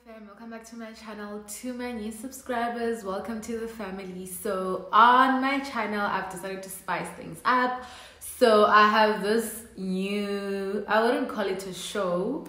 Fam, welcome back to my channel. To my new subscribers, welcome to the family. So on my channel I've decided to spice things up. So I have this new, I wouldn't call it a show,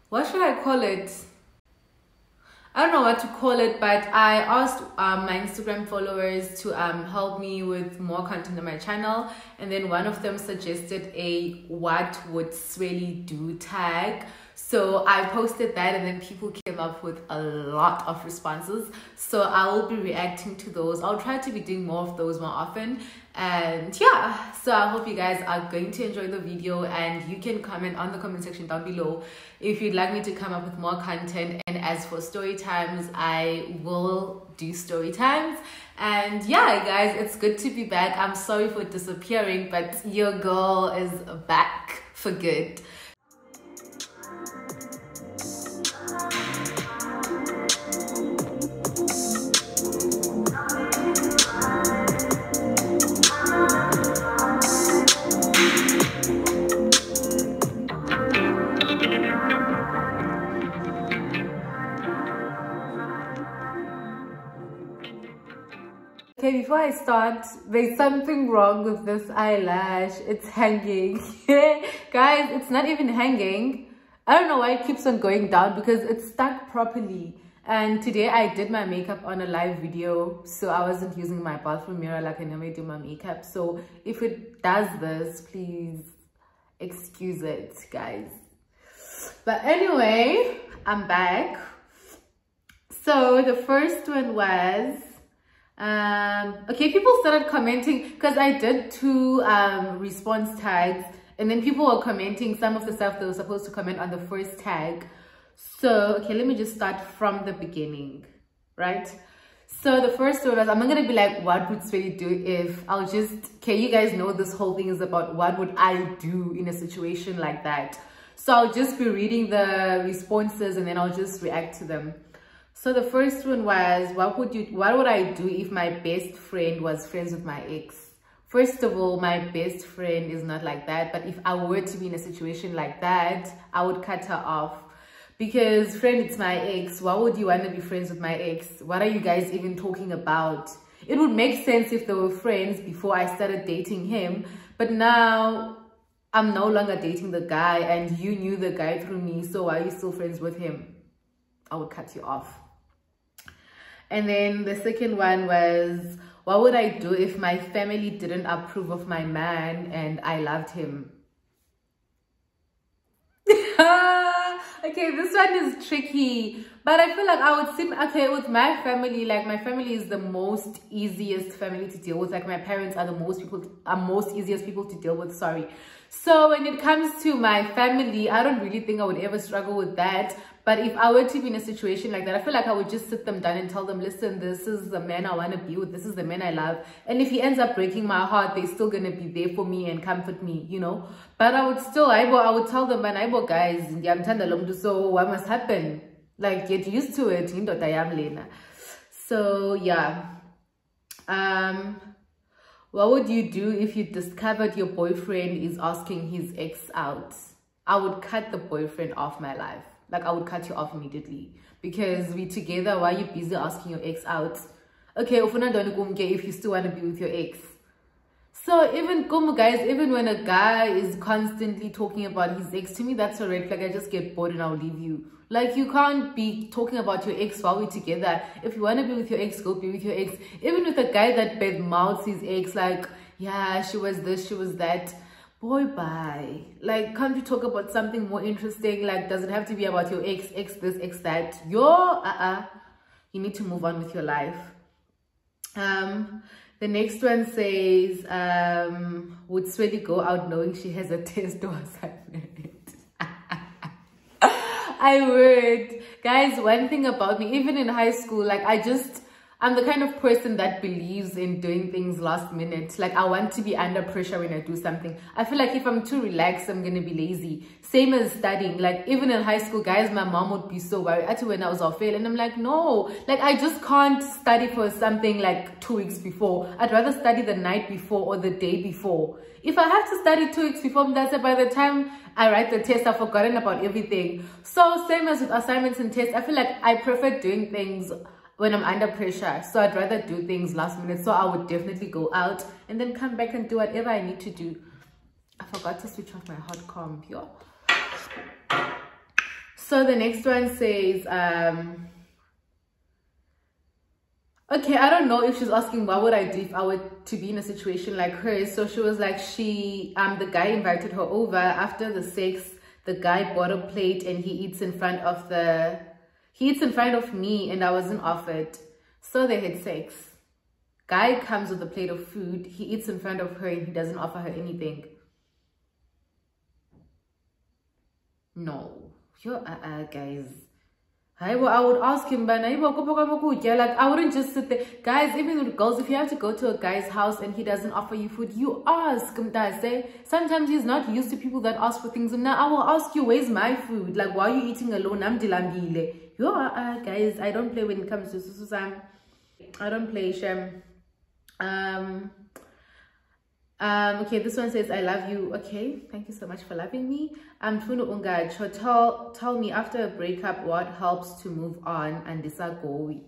what should I call it? I don't know what to call it, but I asked my Instagram followers to help me with more content on my channel, and then one of them suggested a "what would Swelly do" tag. So I posted that, and then people came up with a lot of responses. So I will be reacting to those. I'll try to be doing more of those more often. And yeah, so I hope you guys are going to enjoy the video, and you can comment on the comment section down below if you'd like me to come up with more content. And as for story times, I will do story times. And yeah guys, it's good to be back. I'm sorry for disappearing, but your girl is back for good. Okay, before I start, there's something wrong with this eyelash. It's hanging. Guys, it's not even hanging. I don't know why it keeps on going down, because it's stuck properly. And today I did my makeup on a live video, so I wasn't using my bathroom mirror like I normally do my makeup. So if it does this, please excuse it, guys. But anyway, I'm back. So the first one was okay, people started commenting because I did two response tags, and then people were commenting some of the stuff they were supposed to comment on the first tag. So okay, let me just start from the beginning, right? So the first one was, I'm not gonna be like, what would Swelly do if, I'll just, okay, you guys know this whole thing is about what would I do in a situation like that. So I'll just be reading the responses and then I'll just react to them. So the first one was, what would I do if my best friend was friends with my ex? First of all, my best friend is not like that, but if I were to be in a situation like that, I would cut her off. Because friend, it's my ex. Why would you want to be friends with my ex? What are you guys even talking about? It would make sense if they were friends before I started dating him, but now I'm no longer dating the guy and you knew the guy through me, so why are you still friends with him? I would cut you off. And then the second one was, what would I do if my family didn't approve of my man and I loved him? Okay, this one is tricky, but I feel like I would sit, okay, with my family, like my family is the most easiest family to deal with. Like my parents are the most easiest people to deal with, sorry. So when it comes to my family, I don't really think I would ever struggle with that. But if I were to be in a situation like that, I feel like I would just sit them down and tell them, listen, this is the man I want to be with. This is the man I love. And if he ends up breaking my heart, they're still going to be there for me and comfort me, you know. But I would still, I would tell them, man, guys, so what must happen? Like, get used to it. So, yeah. What would you do if you discovered your boyfriend is asking his ex out? I would cut the boyfriend off my life. Like, I would cut you off immediately. Because we together, why are you busy asking your ex out? Okay, if you still want to be with your ex. So even, guys, even when a guy is constantly talking about his ex, to me, that's a red flag. I just get bored and I'll leave you. Like, you can't be talking about your ex while we're together. If you want to be with your ex, go be with your ex. Even with a guy that bad mouths his ex, like, yeah, she was this, she was that. Boy, bye. Like, can't we talk about something more interesting? Like, does it have to be about your ex, ex this, ex that? You need to move on with your life. The next one says, would Swelly go out knowing she has a test or assignment? I would. Guys, one thing about me, even in high school, like, I'm the kind of person that believes in doing things last minute. Like, I want to be under pressure when I do something. I feel like if I'm too relaxed, I'm going to be lazy. Same as studying. Like, even in high school, guys, my mom would be so worried. Actually, when I was off fail, and I'm like, no. Like, I just can't study for something like 2 weeks before. I'd rather study the night before or the day before. If I have to study 2 weeks before, that's it. By the time I write the test, I've forgotten about everything. So, same as with assignments and tests, I feel like I prefer doing things when I'm under pressure. So I'd rather do things last minute. So I would definitely go out and then come back and do whatever I need to do. I forgot to switch off my hot computer. So the next one says, okay, I don't know if she's asking what would I do if I were to be in a situation like hers. So she was like, the guy invited her over. After the sex, the guy bought a plate and he eats in front of me and I wasn't offered. So they had sex. Guy comes with a plate of food. He eats in front of her and he doesn't offer her anything. No. You're guys. I would ask him, but like, I wouldn't just sit there. Guys, even with girls, if you have to go to a guy's house and he doesn't offer you food, you ask. Sometimes he's not used to people that ask for things. And now I will ask you, where's my food? Like, why are you eating alone? I'm dilambile. Guys, I don't play when it comes to Susan. I don't play Shem. Okay, this one says, I love you. Okay, thank you so much for loving me. Tell me, after a breakup, what helps to move on and disagree?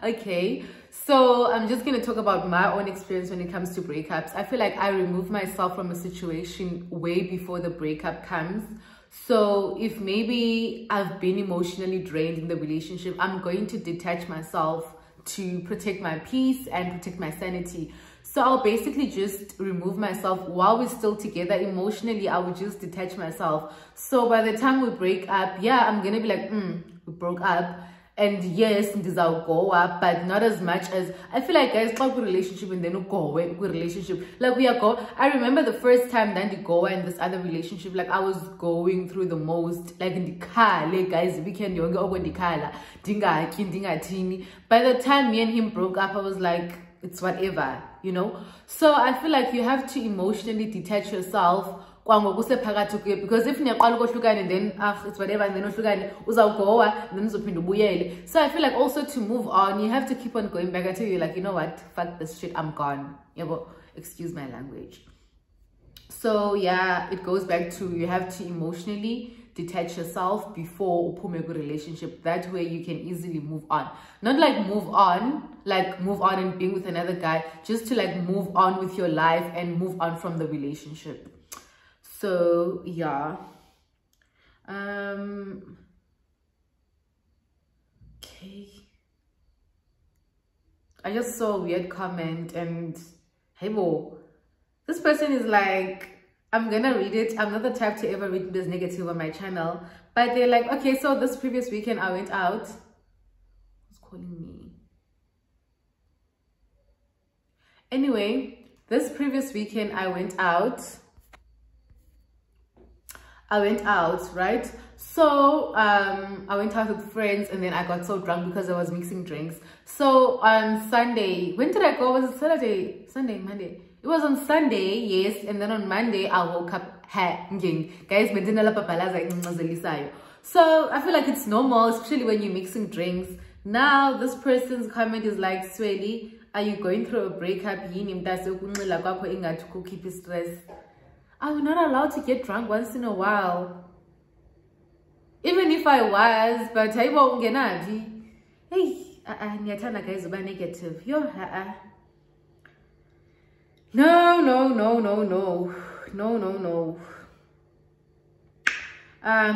Okay, so I'm just going to talk about my own experience when it comes to breakups. I feel like I remove myself from a situation way before the breakup comes. So if maybe I've been emotionally drained in the relationship, I'm going to detach myself to protect my peace and protect my sanity. So I'll basically just remove myself while we're still together. Emotionally, I would just detach myself. So by the time we break up, yeah, I'm going to be like, we broke up. And yes, this will go up, but not as much as I feel like, guys, talk with relationship and then we go away with relationship. Like I remember the first time that you go in this other relationship, like I was going through the most, like in the car, like guys, weekend you go in the car, by the time me and him broke up, I was like, it's whatever, you know. So I feel like you have to emotionally detach yourself. Because if you and then it's whatever and then so I feel like also to move on, you have to keep on going back until you're like, you know what, fuck this shit, I'm gone. Excuse my language. So yeah, it goes back to you have to emotionally detach yourself before a relationship. That way you can easily move on. Not like move on and being with another guy, just to like move on with your life and move on from the relationship. So yeah, okay, I just saw a weird comment and hey bo, this person is like, I'm gonna read it. I'm not the type to ever read this negative on my channel, but they're like, okay, so this previous weekend I went out. Who's calling me? Anyway, this previous weekend I went out, right? So I went out with friends and then I got so drunk because I was mixing drinks. So on Sunday, when did I go? Was it Saturday, Sunday, Monday? It was on Sunday, yes. And then on Monday I woke up guys. So I feel like it's normal, especially when you're mixing drinks. Now this person's comment is like, Swelly, are you going through a breakup? Keep stress. I'm not allowed to get drunk once in a while. Even if I was, but I won't get navi. Hey, niyatana guys uba negative. Yo, No.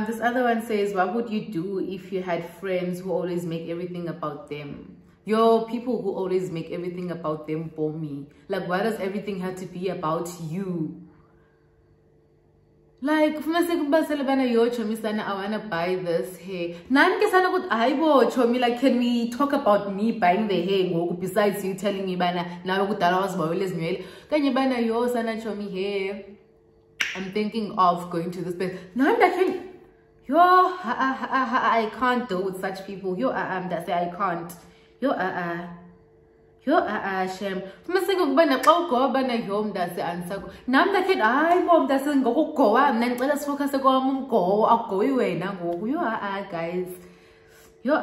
This other one says, what would you do if you had friends who always make everything about them? Yo, people who always make everything about them for me. Like, why does everything have to be about you? Like, I want to buy this hair. Like, can we talk about me buying the hair besides you telling me I'm thinking of going to this place. Yo, I can't deal with such people. Yo, that's it, I can't. Yo, shame. Masego kubana xa ugoba na yom that's the answer. Nam the kid I mom doesn't go and then let us focus on go. I'll go away now. You guys. Yo,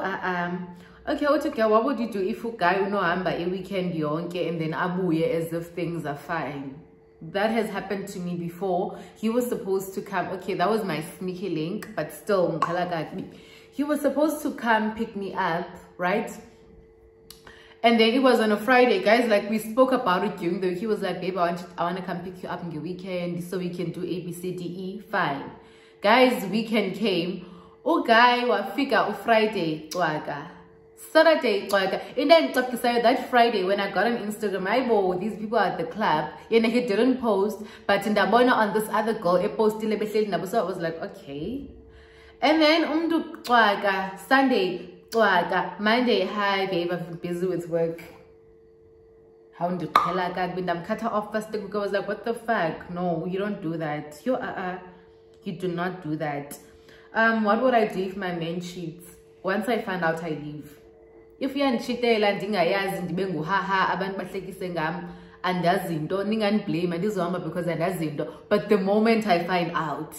okay, what would you do if you guy you know I'm by a weekend yonke and then abuye as if things are fine? That has happened to me before. He was supposed to come. Okay, that was my sneaky link, but still, he was supposed to come pick me up, right? And then it was on a Friday, guys. Like we spoke about it during the week. He was like, "Babe, I want to come pick you up in the weekend so we can do A, B, C, D, E." Fine, guys. Weekend came. Oh, guy, wa figure Friday, Saturday, and then that Friday when I got on Instagram, I bought these people at the club, and he didn't post, but in the morning on this other girl, it posted so I was like, okay. And then Sunday, Monday, hi babe, I've been busy with work. How do I'm cut off first because I was like, what the fuck? No, you don't do that. You do not do that. What would I do if my man cheats? Once I find out, I leave. If you are cheating, ndingayazi ndibengu haha abantu bahlekise ngam andazi into ninganiblame andizoma because andazi into, but the moment I find out,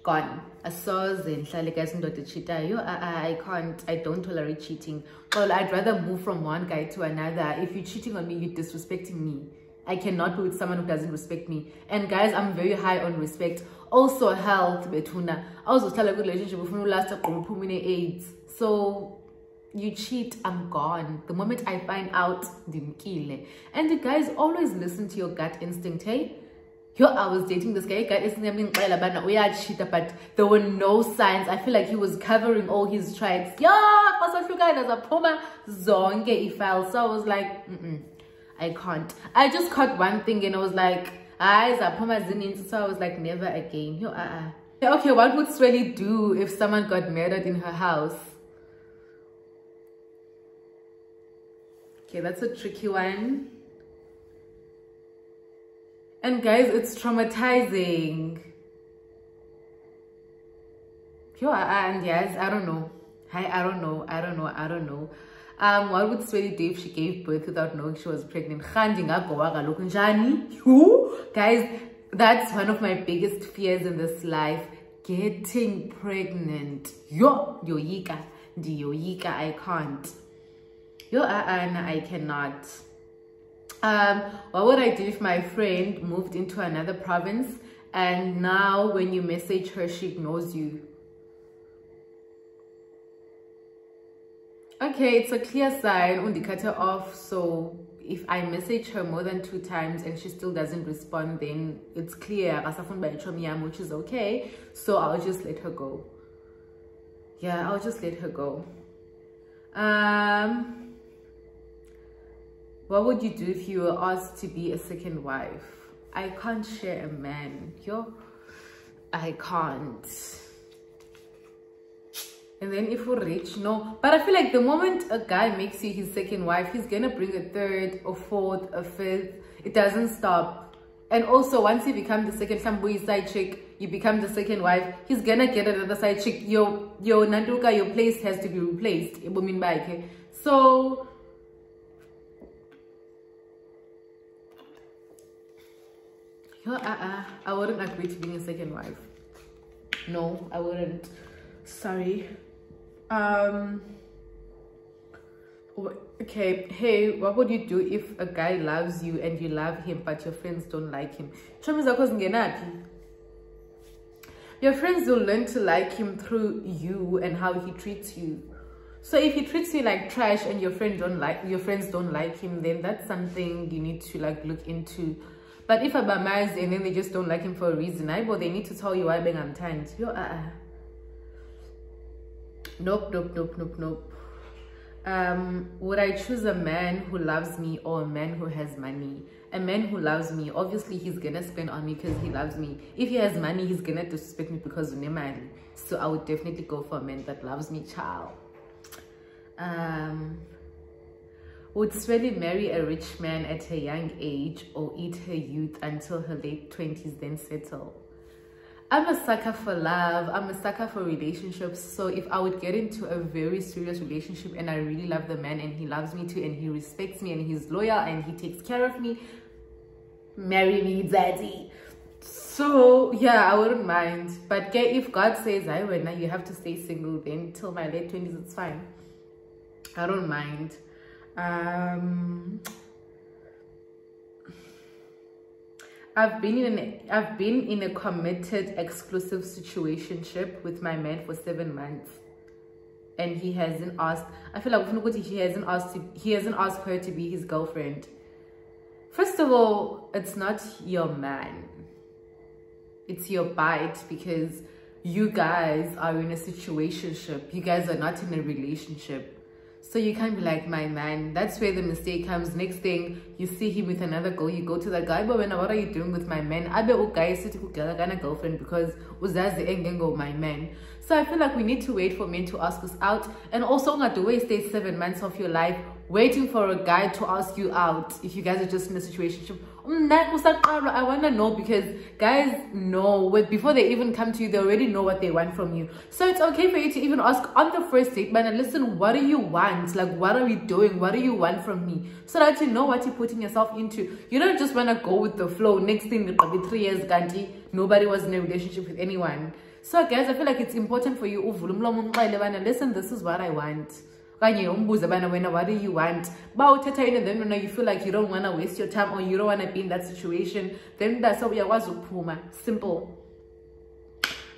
gone. Asoze ngihlale guys indoda cheatayo. I can't. I don't tolerate cheating. Well, I'd rather move from one guy to another. If you're cheating on me, you're disrespecting me. I cannot be with someone who doesn't respect me. And guys, I'm very high on respect. Also health betuna. I also tell a good relationship with last AIDS. So you cheat, I'm gone. The moment I find out, dimkile. And the guys, always listen to your gut instinct, hey? Yo, I was dating this guy, but there were no signs. I feel like he was covering all his tracks. Yo, zonke ifile. So I was like, I can't. I just caught one thing and I was like, so I was like, never again. Yo, Okay, what would Swelly do if someone got murdered in her house? Okay, that's a tricky one. And guys, it's traumatizing. And yes, I don't know. I don't know. What would Swelly do if she gave birth without knowing she was pregnant? Guys, that's one of my biggest fears in this life. Getting pregnant. Yoyika, I can't. I cannot. What would I do if my friend moved into another province and now when you message her, she ignores you? Okay, it's a clear sign on the cut her off. So if I message her more than 2 times and she still doesn't respond, then it's clear, which is okay. So I'll just let her go. Yeah, I'll just let her go. What would you do if you were asked to be a second wife? I can't share a man. I can't. And then if we're rich, no. But I feel like the moment a guy makes you his second wife, he's gonna bring a 3rd, a 4th, a 5th. It doesn't stop. And also, once you become the second side chick, you become the second wife, he's gonna get another side chick. Your Nanduka, your place has to be replaced. So I wouldn't agree to being a second wife. No, I wouldn't. Sorry. Okay, hey, what would you do if a guy loves you and you love him but your friends don't like him? Your friends will learn to like him through you and how he treats you. So if he treats you like trash and your friends don't like him, then that's something you need to like look into. But if a bamaz and then they just don't like him for a reason, they need to tell you why being untimed. Nope. Would I choose a man who loves me or a man who has money? A man who loves me, obviously he's gonna spend on me because he loves me. If he has money, he's gonna disrespect me because of money. So I would definitely go for a man that loves me, child. Would Swelly marry a rich man at her young age or eat her youth until her late 20s then settle? I'm a sucker for love. I'm a sucker for relationships. So if I would get into a very serious relationship and I really love the man and he loves me too and he respects me and he's loyal and he takes care of me, marry me, daddy. So yeah, I wouldn't mind. But if God says, I will now you have to stay single then till my late 20s, it's fine. I don't mind. I've been in a committed exclusive situationship with my man for 7 months, and he hasn't asked. I feel like he hasn't asked her to be his girlfriend. First of all, it's not your man, it's your bite, because you guys are in a situationship. You guys are not in a relationship. So you can't be like, my man. That's where the mistake comes. Next thing, you see him with another girl, you go to that guy, but when what are you doing with my man? I bet okay girlfriend because uzazi engengo my man. So I feel like we need to wait for men to ask us out, and also not to waste 7 months of your life waiting for a guy to ask you out if you guys are just in a situationship. I want to know, because guys know before they even come to you, they already know what they want from you. So it's okay for you to even ask on the first date, man, listen, what do you want? Like, what are we doing? What do you want from me? So that you know what you're putting yourself into. You don't just want to go with the flow. Next thing, 3 years, Gandhi, nobody was in a relationship with anyone. So guys, I feel like it's important for you, listen, this is what I want. What do you want? And then when you feel like you don't want to waste your time or you don't want to be in that situation, then that's how we are. Simple.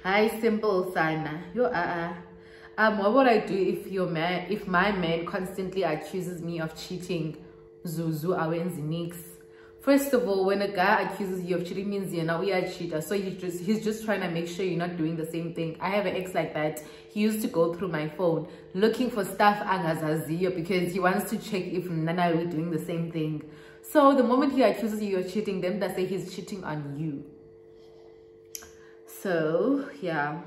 Hi, simple sana. What would I do if my man constantly accuses me of cheating? Zuzu awenzi nix. First of all, when a guy accuses you of cheating, means you're now a cheater. So he's just trying to make sure you're not doing the same thing. I have an ex like that. He used to go through my phone looking for stuff angazaziyo because he wants to check if Nana are doing the same thing. So the moment he accuses you of cheating, then they say he's cheating on you. So yeah.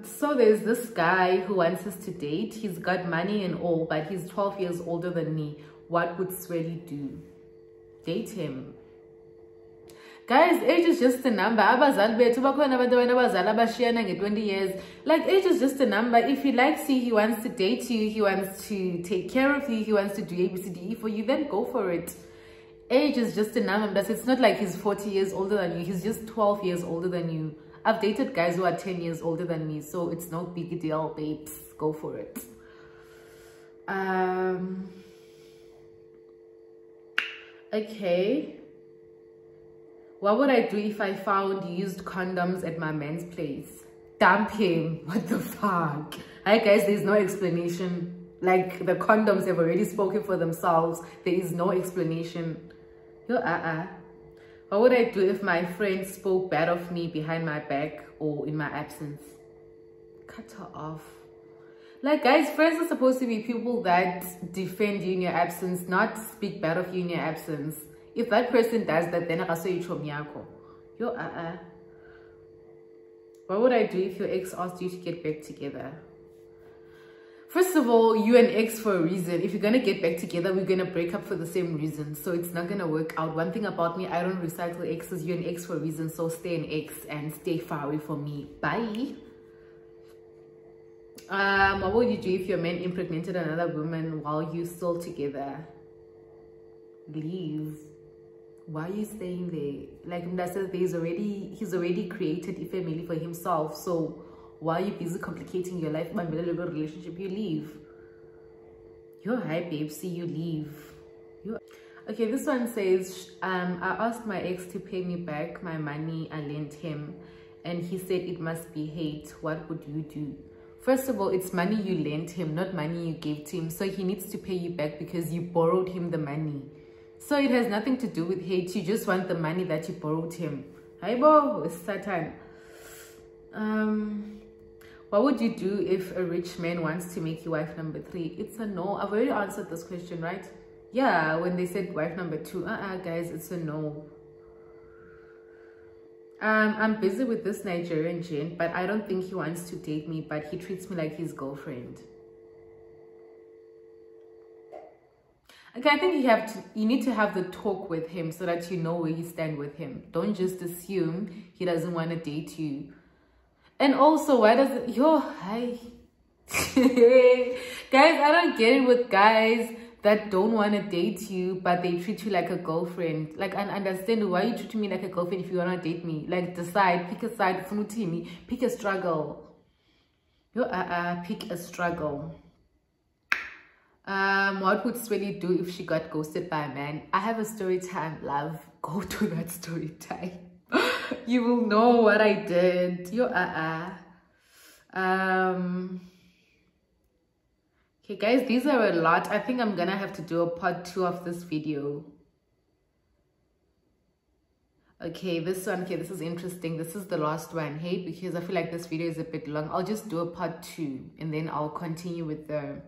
So there's this guy who wants us to date. He's got money and all, but he's 12 years older than me. What would Swelly do? Date him. Guys, age is just a number. 20 years. Like, age is just a number. If he likes you, he wants to date you, he wants to take care of you, he wants to do ABCDE for you, then go for it. Age is just a number. It's not like he's 40 years older than you. He's just 12 years older than you. I've dated guys who are 10 years older than me, so it's no big deal, babes. Go for it. Okay. What would I do if I found used condoms at my man's place? Dump him. What the fuck? Hi guys, there's no explanation. Like, the condoms have already spoken for themselves. There is no explanation. What would I do if my friend spoke bad of me behind my back or in my absence? Cut her off. Like, guys, friends are supposed to be people that defend you in your absence, not speak bad of you in your absence. If that person does that, then I say you chomiyako. What would I do if your ex asked you to get back together? First of all, you're an ex for a reason. If you're gonna get back together, we're gonna break up for the same reason. So it's not gonna work out. One thing about me, I don't recycle exes. You're an ex for a reason, so stay an ex and stay far away from me. Bye. What would you do if your man impregnated another woman while you're still together? Leave. Why are you staying there? Like Mda he's already created a family for himself. So why are you busy complicating your life by middle of a relationship? You leave. You're hi, babe. See, you leave. Okay, this one says, I asked my ex to pay me back my money I lent him, and he said it must be hate. What would you do? First of all, it's money you lent him, not money you gave to him. So he needs to pay you back because you borrowed him the money. So it has nothing to do with hate. You just want the money that you borrowed him. Aibo, it's Satan. What would you do if a rich man wants to make you wife number 3? It's a no. I've already answered this question, right? Yeah, when they said wife number 2. Guys, it's a no. I'm busy with this Nigerian gent, but I don't think he wants to date me, but he treats me like his girlfriend. Okay, I think you need to have the talk with him so that you know where you stand with him. Don't just assume he doesn't want to date you. And also, why does it, hi. Guys, I don't get it with guys that don't want to date you, but they treat you like a girlfriend. Like, I understand why you treating me like a girlfriend if you want to date me. Like, decide, pick a side, pick a struggle. Pick a struggle. What would Swelly do if she got ghosted by a man? I have a story time, love. Go to that story time. You will know what I did. Okay, guys, these are a lot. I think I'm gonna have to do a part 2 of this video. Okay, this one, okay, this is interesting. This is the last one, hey, because I feel like this video is a bit long. I'll just do a part 2 and then I'll continue with the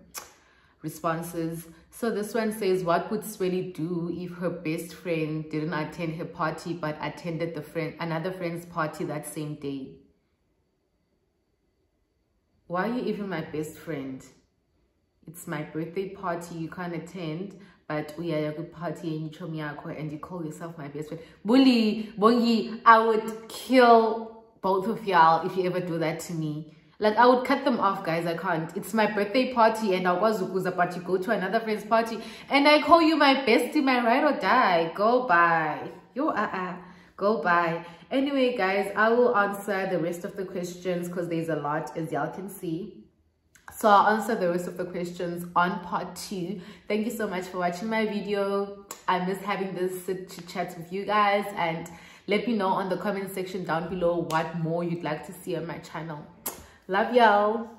responses. So this one says, what would Swelly do if her best friend didn't attend her party but attended another friend's party that same day? Why are you even my best friend? It's my birthday party, you can't attend, but we are a good party and you call yourself my best friend. Bully, Bongi, I would kill both of y'all if you ever do that to me. Like, I would cut them off, guys. I can't. It's my birthday party and I was about to go to another friend's party and I call you my bestie, my ride or die. Go bye. Go bye. Anyway, guys, I will answer the rest of the questions because there's a lot, as y'all can see. So I'll answer the rest of the questions on part 2. Thank you so much for watching my video. I miss having this chit-chat with you guys, and let me know on the comment section down below what more you'd like to see on my channel. Love y'all.